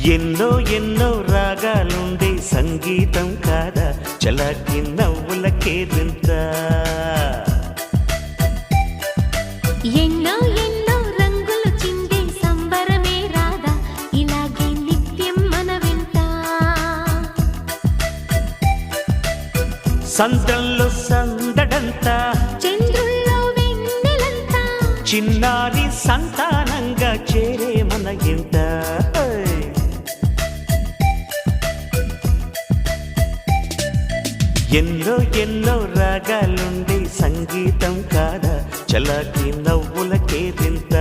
ఎన్నో ఎన్నో రాగాలుండే సంగీతం కాదా చలాకి నవ్వులకే వింత. ఎన్నో ఎన్నో రంగులు చిందే సంబరమే రాదా ఇలాగే నిత్యం మన వింత. సంద్రంలో సందడంతా చంద్రుల్లో వెన్నెలంతా చిన్నారి సంతానంగా చేరే మన ఇంట. ఎన్నో ఎన్నో రాగాలుండే సంగీతం కాదా చలాకి నవ్వులకే వింత.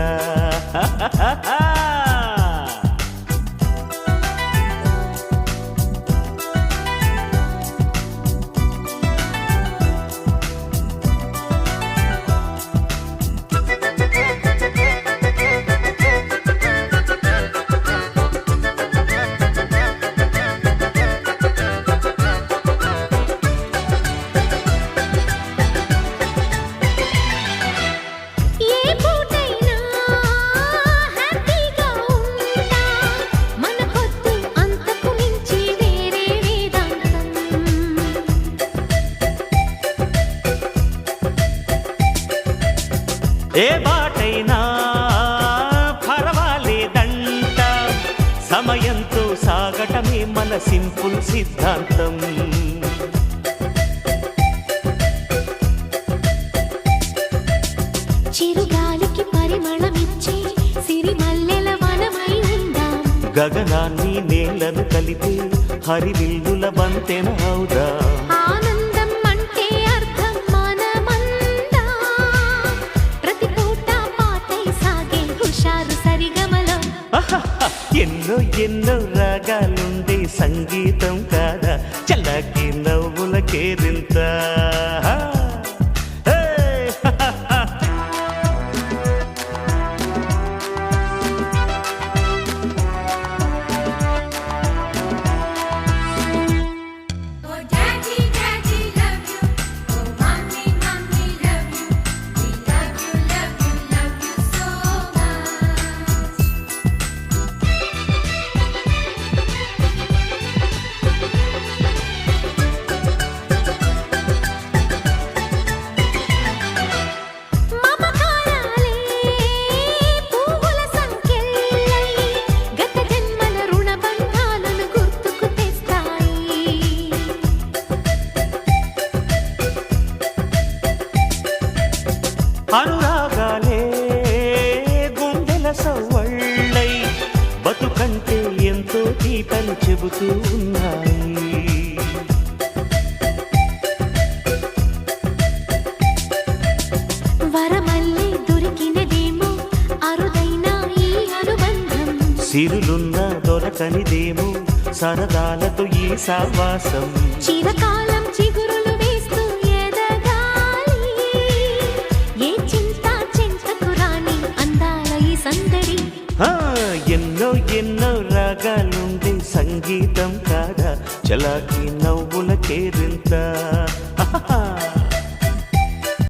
ఏ బాటైనా పర్వాలేదంట సమయంతో సాగటమే మన సింపుల్ సిద్ధాంతం. చిరుగాలికి పరిమళమిచ్చే సిరిమల్లెల వనమై ఉందాం. గగనాన్ని నేలను కలిపే హరివిల్లుల బంతెన అవుదాం. ఎన్నో ఎన్నో రాగాలుండే సంగీతం కాదా చలాకి నవ్వులకే వింత. అనురాగాలే గుండెల సవ్వళ్ళై బతుకంటే ఎంతో తీపని చెబుతూ ఉన్నాయి. వరమల్లే దొరికినదేమో అరుదైన ఈ అనుబంధం. సిరులున్న దొరకనిదేమో సరదాలతో ఈ సావాసం. చిరకాలం చిగురులు వేస్తూ ఎదగాలి ఏ చింత చింతకు రాని అందాల ఈ సందడి. ఎన్నో ఎన్నో రాగాలుండే సంగీతం కాదా చలాకి నవ్వులకే వింత.